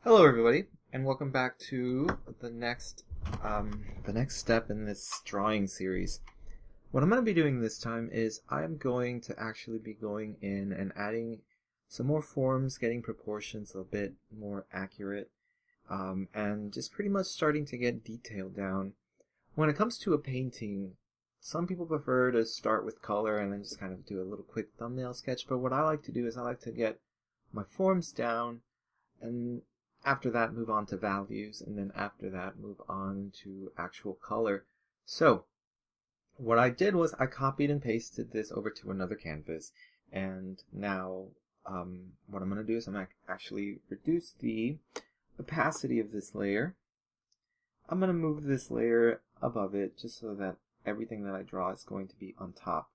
Hello, everybody, and welcome back to the next step in this drawing series. What I'm going to be doing this time is I'm going to actually be going in and adding some more forms, getting proportions a bit more accurate, and just pretty much starting to get detail down. When it comes to a painting, some people prefer to start with color and then just kind of do a little quick thumbnail sketch, but what I like to do is I like to get my forms down and after that move on to values, and then after that move on to actual color. So what I did was I copied and pasted this over to another canvas, and now what I'm going to do is I'm actually reduce the opacity of this layer. I'm going to move this layer above it just so that everything that I draw is going to be on top.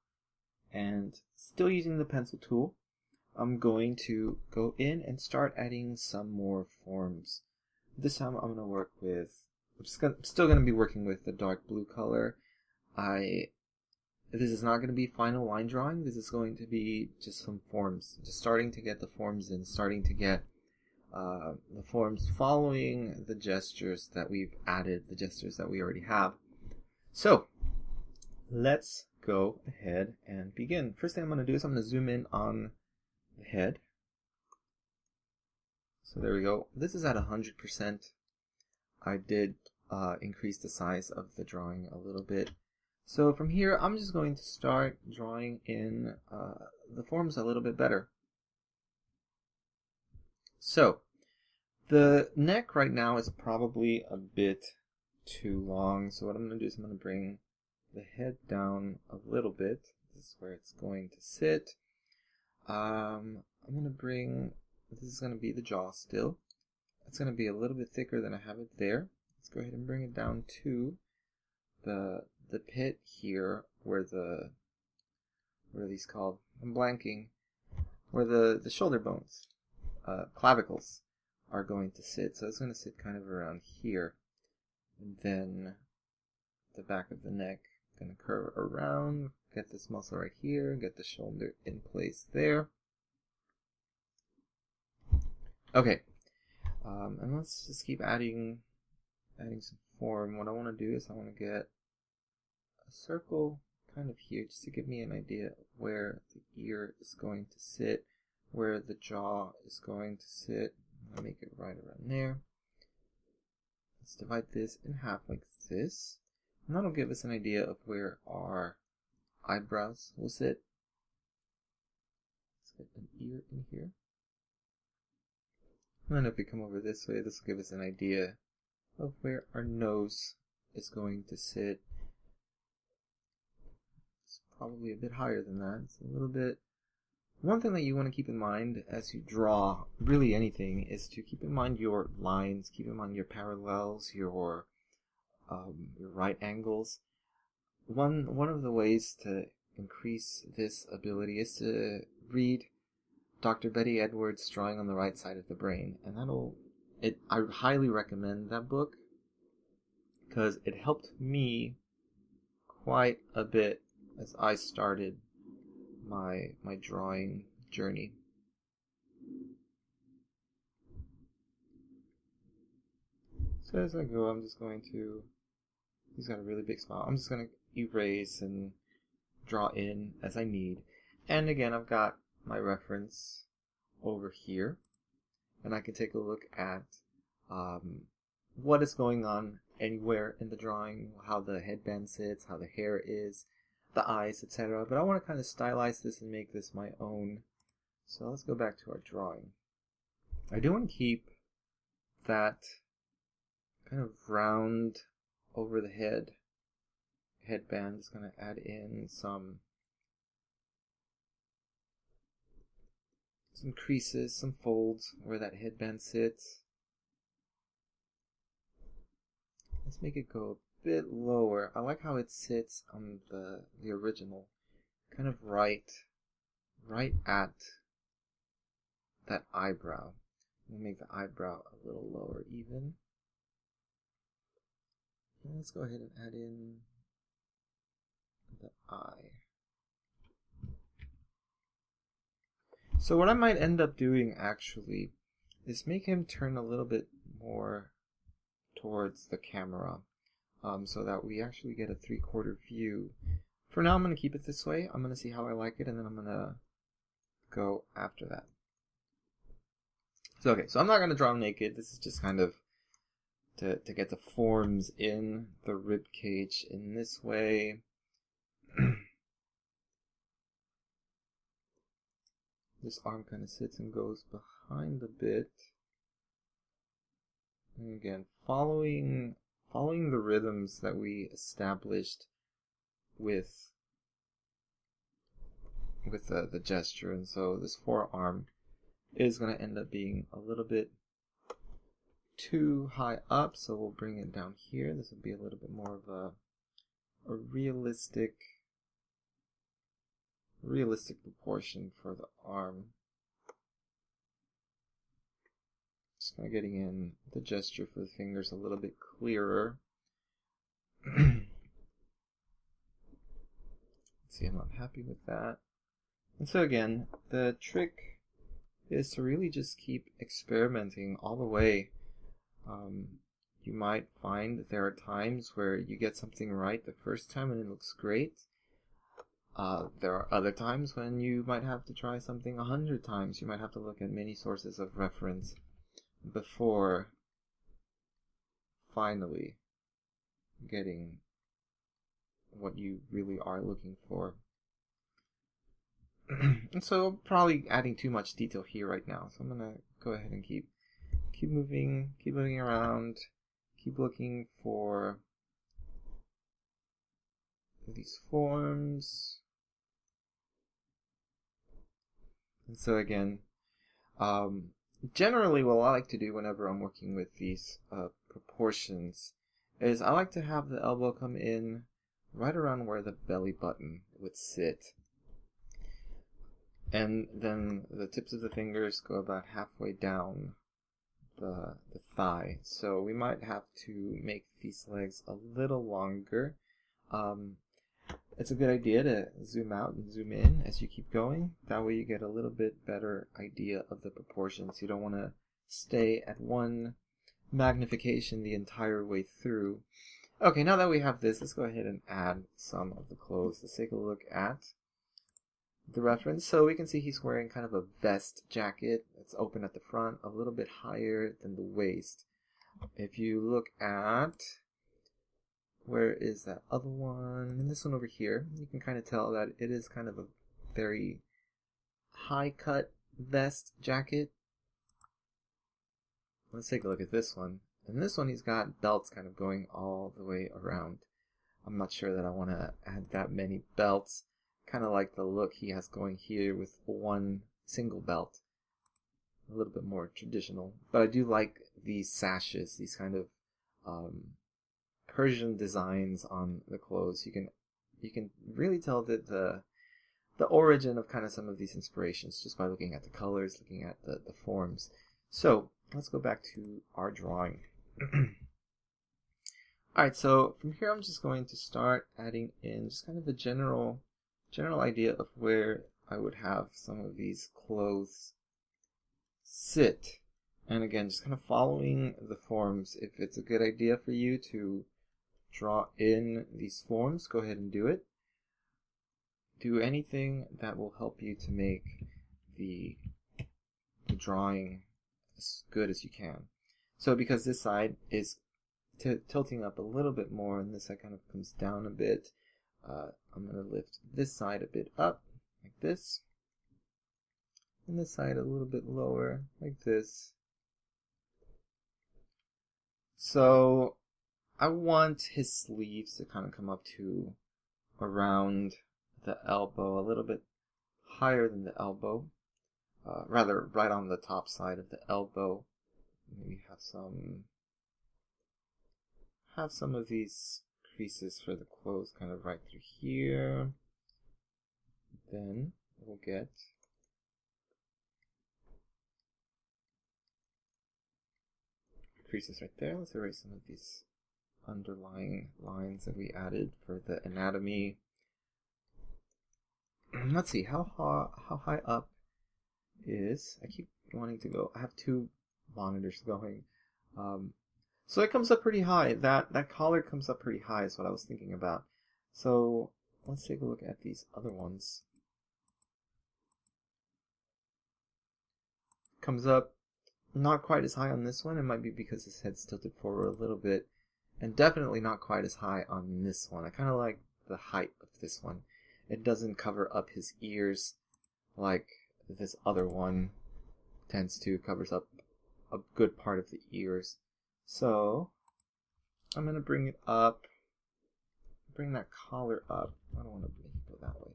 And still using the pencil tool, I'm going to go in and start adding some more forms. This time I'm going to work with, still going to be working with the dark blue color. This is not going to be final line drawing. This is going to be just some forms. Just starting to get the forms in, starting to get the forms following the gestures that we've added, the gestures that we already have. So let's go ahead and begin. First thing I'm going to do is I'm going to zoom in on the head. So there we go. This is at 100%. I did increase the size of the drawing a little bit. So from here, I'm just going to start drawing in the forms a little bit better. So the neck right now is probably a bit too long. So what I'm going to do is I'm going to bring the head down a little bit. This is where it's going to sit. I'm going to bring, this is going to be the jaw still. It's going to be a little bit thicker than I have it there. Let's go ahead and bring it down to the pit here where what are these called? I'm blanking. Where the shoulder bones, clavicles, are going to sit. So it's going to sit kind of around here. And then the back of the neck going to curve around, get this muscle right here, get the shoulder in place there. Okay, and let's just keep adding some form. What I want to do is I want to get a circle kind of here just to give me an idea of where the ear is going to sit, where the jaw is going to sit. I'll make it right around there. Let's divide this in half like this. And that'll give us an idea of where our eyebrows will sit. Let's get an ear in here. And then if we come over this way, this will give us an idea of where our nose is going to sit. It's probably a bit higher than that. It's a little bit. One thing that you want to keep in mind as you draw really anything is to keep in mind your lines, keep in mind your parallels, your right angles. One of the ways to increase this ability is to read Dr. Betty Edwards' Drawing on the Right Side of the Brain, and I highly recommend that book because it helped me quite a bit as I started my drawing journey. So as I go, I'm just going to, he's got a really big smile, I'm just going to erase and draw in as I need. And again, I've got my reference over here, and I can take a look at what is going on anywhere in the drawing, how the headband sits, how the hair is, the eyes, etc. But I want to kind of stylize this and make this my own. So let's go back to our drawing. I do want to keep that kind of round over the headband. Just going to add in some creases, some folds where that headband sits. Let's make it go a bit lower. I like how it sits on the original, kind of right at that eyebrow. I'm gonna make the eyebrow a little lower even. And let's go ahead and add in the eye. So what I might end up doing actually is make him turn a little bit more towards the camera, so that we actually get a 3/4 view. For now, I'm going to keep it this way. I'm going to see how I like it, and then I'm going to go after that. So, okay, so I'm not going to draw him naked. This is just kind of to get the forms in the rib cage in this way. This arm kind of sits and goes behind a bit. And again, following the rhythms that we established with the gesture. And so this forearm is going to end up being a little bit too high up, so we'll bring it down here. This will be a little bit more of a realistic proportion for the arm. Just kind of getting in the gesture for the fingers a little bit clearer. See, I'm not happy with that. And so again, the trick is to really just keep experimenting all the way. You might find that there are times where you get something right the first time and it looks great. There are other times when you might have to try something 100 times. You might have to look at many sources of reference before finally getting what you really are looking for. And so probably adding too much detail here right now. So I'm gonna go ahead and keep moving around, keep looking for these forms. And so again, generally what I like to do whenever I'm working with these proportions is I like to have the elbow come in right around where the belly button would sit. And then the tips of the fingers go about halfway down the thigh. So we might have to make these legs a little longer. It's a good idea to zoom out and zoom in as you keep going. That way you get a little bit better idea of the proportions. You don't want to stay at one magnification the entire way through. Okay, now that we have this, let's go ahead and add some of the clothes. Let's take a look at the reference. So we can see he's wearing kind of a vest jacket. It's open at the front, a little bit higher than the waist. If you look at, where is that other one? And this one over here, you can kind of tell that it is kind of a very high cut vest jacket. Let's take a look at this one. And this one, he's got belts kind of going all the way around. I'm not sure that I want to add that many belts. Kind of like the look he has going here with one single belt. A little bit more traditional. But I do like these sashes, these kind of Persian designs on the clothes. You can really tell that the origin of kind of some of these inspirations just by looking at the colors, looking at the forms. So let's go back to our drawing. Alright, so from here I'm just going to start adding in just kind of a general idea of where I would have some of these clothes sit. And again, just kind of following the forms. If it's a good idea for you to draw in these forms, go ahead and do it. Do anything that will help you to make the drawing as good as you can. So because this side is tilting up a little bit more and this side kind of comes down a bit, I'm going to lift this side a bit up like this, and this side a little bit lower like this. So I want his sleeves to kind of come up to around the elbow, a little bit higher than the elbow, rather right on the top side of the elbow. Maybe have some of these creases for the clothes kind of right through here. Then we'll get creases right there. Let's erase some of these underlying lines that we added for the anatomy. Let's see how high up is. I keep wanting to go. I have two monitors going. So it comes up pretty high. That collar comes up pretty high is what I was thinking about. So let's take a look at these other ones. Comes up not quite as high on this one. It might be because his head's tilted forward a little bit. And definitely not quite as high on this one. I kind of like the height of this one. It doesn't cover up his ears like this other one tends to. Covers up a good part of the ears. So I'm going to bring it up. Bring that collar up. I don't want to make it go that way.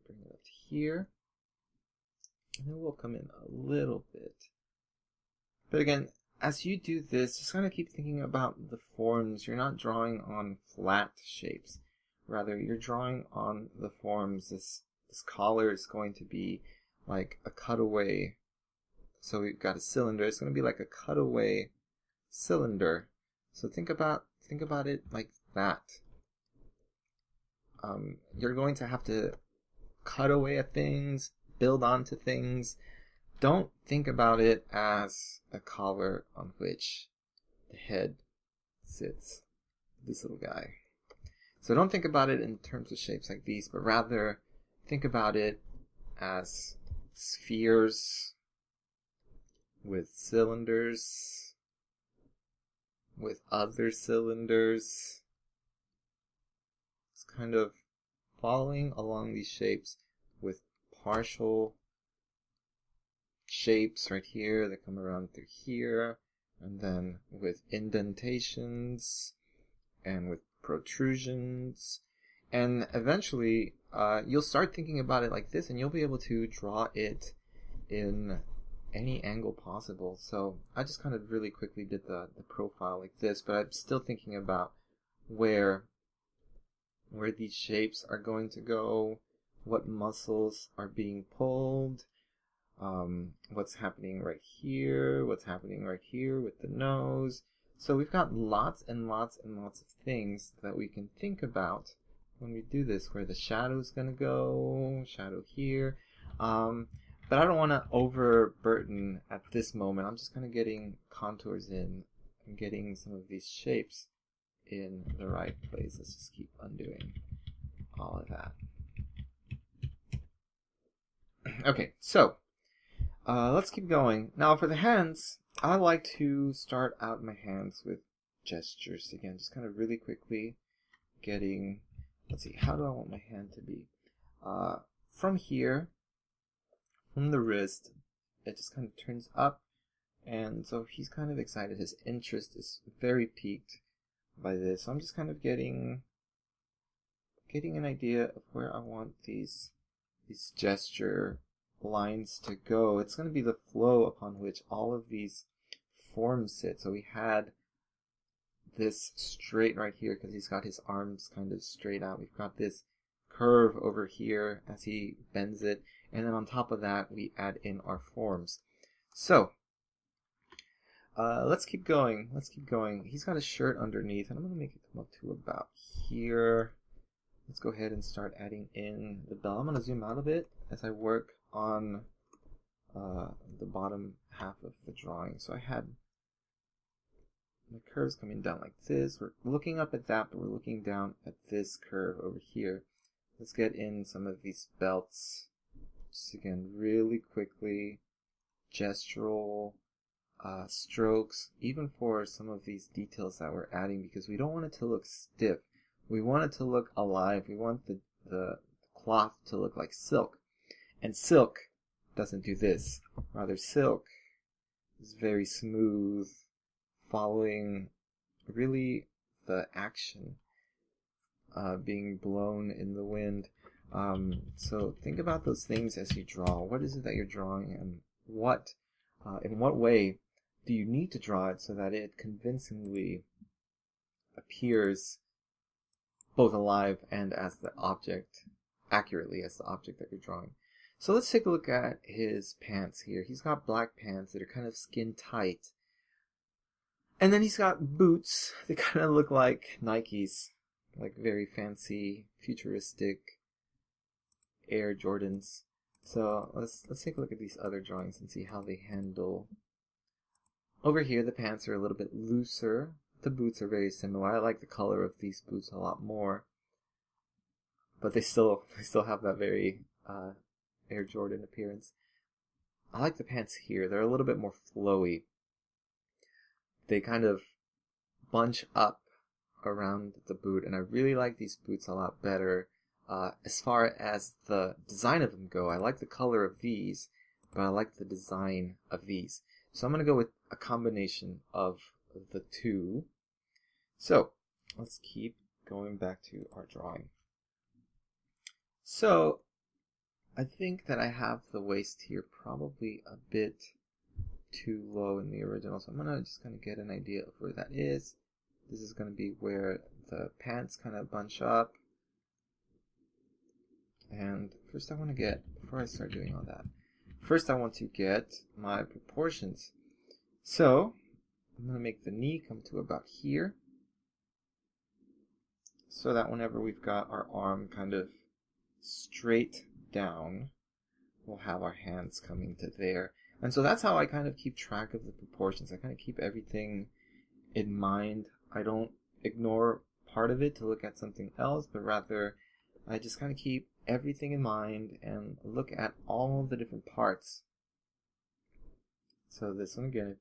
Bring it up to here. And then we'll come in a little bit. But again, as you do this, just kind of keep thinking about the forms. You're not drawing on flat shapes. Rather, you're drawing on the forms. This collar is going to be like a cutaway. So we've got a cylinder. It's going to be like a cutaway cylinder. So think about it like that. You're going to have to cut away at things, build onto things. Don't think about it as a collar on which the head sits, this little guy. So don't think about it in terms of shapes like these, but rather think about it as spheres with cylinders, with other cylinders. It's kind of following along these shapes with partial shapes right here that come around through here, and then with indentations and with protrusions, and eventually you'll start thinking about it like this, and you'll be able to draw it in any angle possible. So I just kind of really quickly did the profile like this, but I'm still thinking about where these shapes are going to go, what muscles are being pulled, what's happening right here, what's happening right here with the nose. So we've got lots and lots and lots of things that we can think about when we do this, where the shadow is going to go, shadow here. But I don't want to overburden at this moment. I'm just kind of getting contours in and getting some of these shapes in the right place. Let's just keep undoing all of that. Okay, so let's keep going. Now for the hands, I like to start out my hands with gestures again, just kind of really quickly getting, let's see, how do I want my hand to be? From here, from the wrist, it just kind of turns up, and so he's kind of excited. His interest is very piqued by this. So I'm just kind of getting an idea of where I want these gesture lines to go. It's going to be the flow upon which all of these forms sit. So we had this straight right here because he's got his arms kind of straight out. We've got this curve over here as he bends it, and then on top of that we add in our forms. So let's keep going. He's got a shirt underneath, and I'm going to make it come up to about here. Let's go ahead and start adding in the bell. I'm going to zoom out a bit as I work on the bottom half of the drawing. So I had the curves coming down like this. We're looking up at that, but we're looking down at this curve over here. Let's get in some of these belts. Just again, really quickly, gestural strokes, even for some of these details that we're adding, because we don't want it to look stiff. We want it to look alive. We want the cloth to look like silk. And silk doesn't do this. Rather, silk is very smooth, following really the action being blown in the wind. So think about those things as you draw. What is it that you're drawing, and in what way do you need to draw it so that it convincingly appears both alive and as the object, accurately as the object that you're drawing. So let's take a look at his pants here. He's got black pants that are kind of skin tight. And then he's got boots that kind of look like Nikes, like very fancy, futuristic Air Jordans. So let's take a look at these other drawings and see how they handle Over here, the pants are a little bit looser. The boots are very similar. I like the color of these boots a lot more, but they still have that very Air Jordan appearance. I like the pants here. They're a little bit more flowy. They kind of bunch up around the boot, and I really like these boots a lot better. As far as the design of them go, I like the color of these, but I like the design of these. So I'm going to go with a combination of the two. So let's keep going back to our drawing. So I think that I have the waist here probably a bit too low in the original, so I'm going to just kind of get an idea of where that is. This is going to be where the pants kind of bunch up. And first I want to get, before I start doing all that, first I want to get my proportions. So I'm going to make the knee come to about here, so that whenever we've got our arm kind of straight down, we'll have our hands coming to there. And so that's how I kind of keep track of the proportions. I kind of keep everything in mind. I don't ignore part of it to look at something else, but rather I just kind of keep everything in mind and look at all the different parts. So this one again,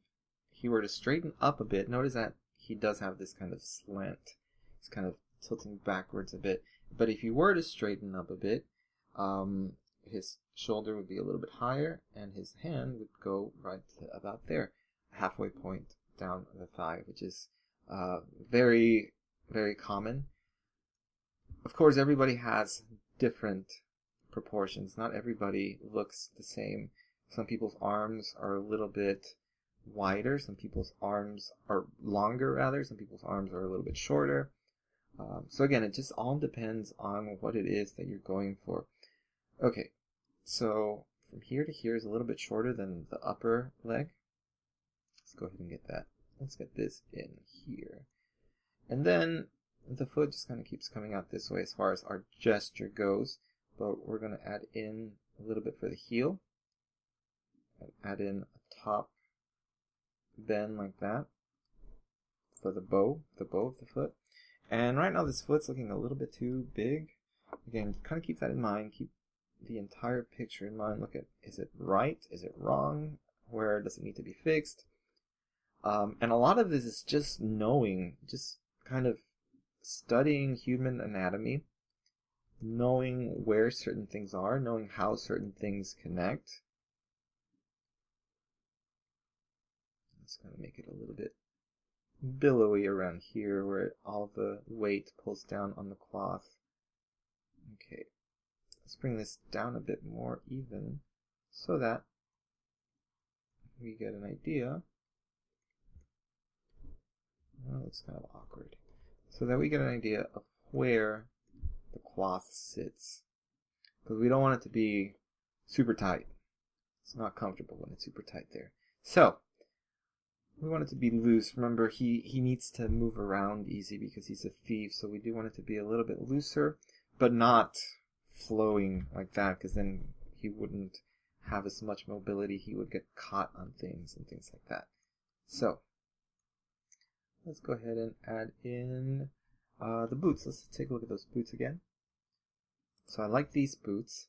if he were to straighten up a bit, notice that he does have this kind of slant. He's kind of tilting backwards a bit. But if he were to straighten up a bit, his shoulder would be a little bit higher and his hand would go right to about there, halfway point down the thigh, which is very, very common. Of course, everybody has different proportions. Not everybody looks the same. Some people's arms are a little bit wider. Some people's arms are longer, rather. Some people's arms are a little bit shorter. So again, it just all depends on what it is that you're going for. Okay, so from here to here is a little bit shorter than the upper leg. Let's go ahead and get that. Let's get this in here. And then the foot just kind of keeps coming out this way as far as our gesture goes. But we're going to add in a little bit for the heel. Add in a top bend like that for the bow of the foot. And right now this foot's looking a little bit too big. Again, kind of keep that in mind. Keep the entire picture in mind. Look at, is it right? Is it wrong? Where does it need to be fixed? And a lot of this is just knowing, just kind of studying human anatomy, knowing where certain things are, knowing how certain things connect. Let's kind of make it a little bit billowy around here where all the weight pulls down on the cloth. Okay, let's bring this down a bit more even so that we get an idea. Well, that looks kind of awkward. So that we get an idea of where the cloth sits. Because we don't want it to be super tight. It's not comfortable when it's super tight there. So we want it to be loose. Remember, he needs to move around easy because he's a thief, so we do want it to be a little bit looser, but not flowing like that, because then he wouldn't have as much mobility. He would get caught on things and things like that. So let's go ahead and add in the boots. Let's take a look at those boots again. So I like these boots.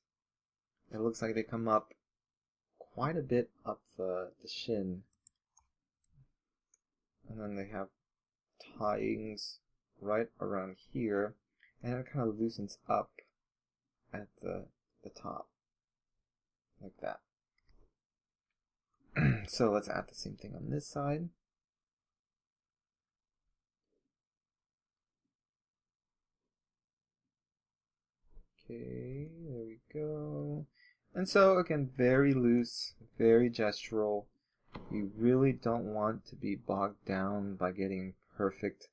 It looks like they come up quite a bit up the shin. And then they have tyings right around here. And it kind of loosens up at the top. Like that. So let's add the same thing on this side. Okay, there we go. And so again, very loose, very gestural. You really don't want to be bogged down by getting perfect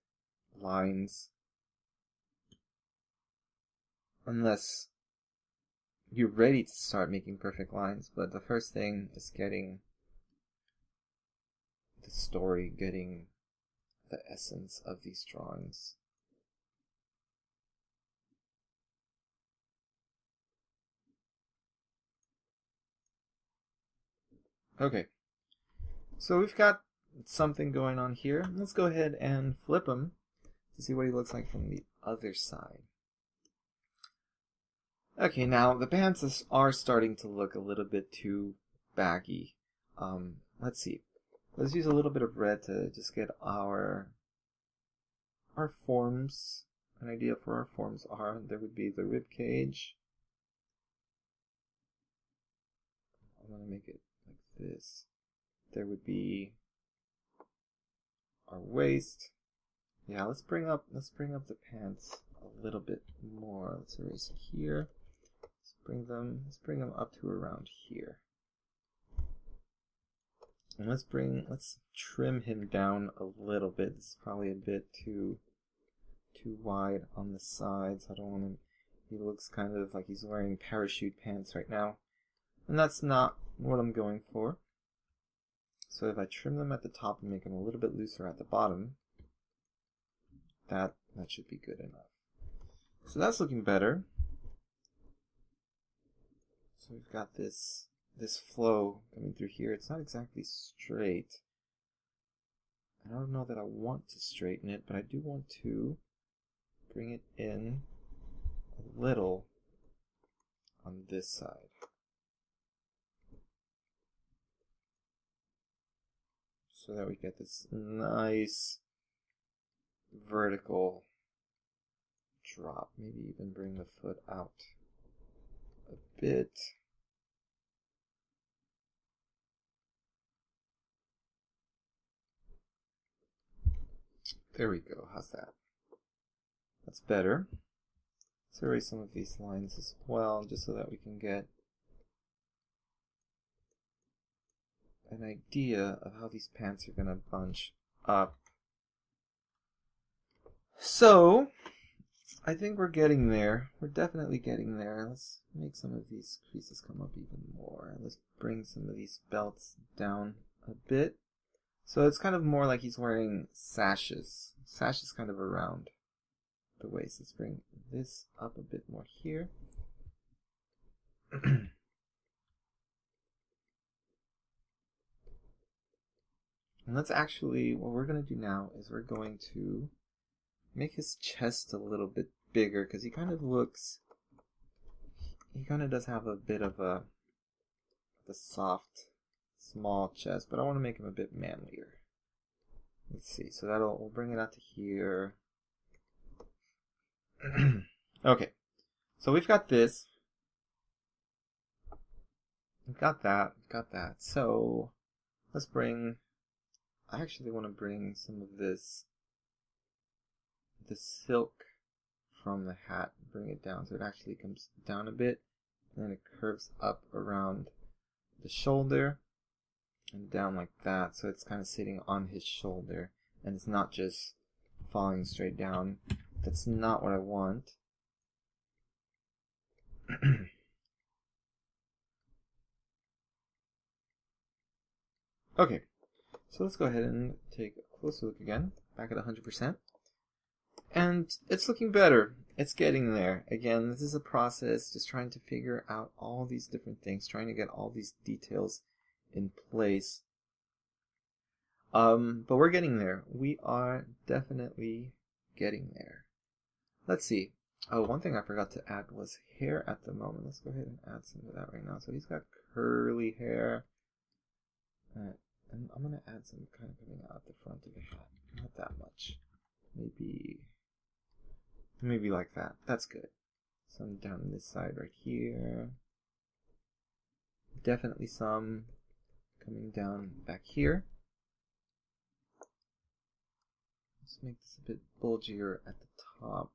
lines unless you're ready to start making perfect lines. But the first thing is getting the story, getting the essence of these drawings. Okay, so we've got something going on here. Let's go ahead and flip him to see what he looks like from the other side. Okay, now the pants are starting to look a little bit too baggy. Let's see. Let's use a little bit of red to just get our forms. An idea for our forms are, there would be the rib cage. I'm going to make it like this. There would be our waist. Yeah, let's bring up the pants a little bit more. Let's erase it here. Let's bring them up to around here. And let's trim him down a little bit. This is probably a bit too wide on the sides. I don't want him. He looks kind of like he's wearing parachute pants right now, and that's not what I'm going for. So if I trim them at the top and make them a little bit looser at the bottom, that should be good enough. So that's looking better. So we've got this flow coming through here. It's not exactly straight. I don't know that I want to straighten it, but I do want to bring it in a little on this side. So that we get this nice vertical drop. Maybe even bring the foot out a bit. There we go. How's that? That's better. Let's erase some of these lines as well, just so that we can get an idea of how these pants are going to bunch up. So, I think we're getting there. We're definitely getting there. Let's make some of these creases come up even more. Let's bring some of these belts down a bit. So it's kind of more like he's wearing sashes. Sashes kind of around the waist. Let's bring this up a bit more here. And let's actually, what we're going to do now is we're going to make his chest a little bit bigger, because he kind of does have a bit of a soft, small chest, but I want to make him a bit manlier. Let's see, so we'll bring it out to here. Okay, so we've got this. We've got that. So let's I actually want to bring some of this silk from the hat, bring it down so it actually comes down a bit, and then it curves up around the shoulder and down like that, so it's kind of sitting on his shoulder and it's not just falling straight down. That's not what I want. Okay, so let's go ahead and take a closer look again, back at 100%. And it's looking better. It's getting there. Again, this is a process, just trying to figure out all these different things, trying to get all these details in place. But we're getting there. We are definitely getting there. Let's see. Oh, one thing I forgot to add was hair at the moment. Let's go ahead and add some of that right now. So he's got curly hair. And I'm going to add some kind of coming out the front of the hat. Not that much. Maybe like that. That's good. Some down this side right here. Definitely some coming down back here. Let's make this a bit bulgier at the top.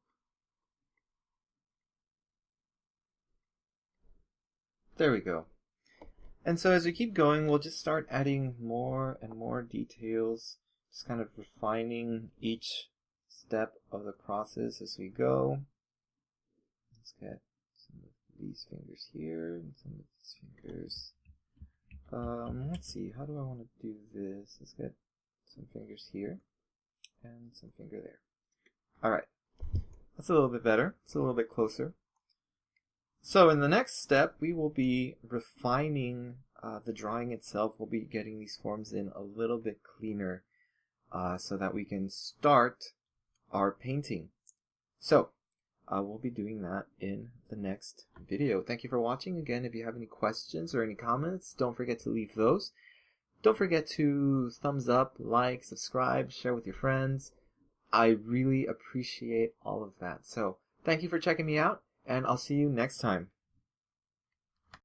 There we go. And so as we keep going, we'll just start adding more and more details, just kind of refining each step of the process as we go. Let's get some of these fingers here and some of these fingers. Let's see, how do I want to do this? Let's get some fingers here and some finger there. Alright, that's a little bit better. It's a little bit closer. So in the next step, we will be refining the drawing itself, we'll be getting these forms in a little bit cleaner so that we can start our painting. So we'll be doing that in the next video. Thank you for watching. Again, if you have any questions or any comments, don't forget to leave those. Don't forget to thumbs up, like, subscribe, share with your friends. I really appreciate all of that. So thank you for checking me out, and I'll see you next time.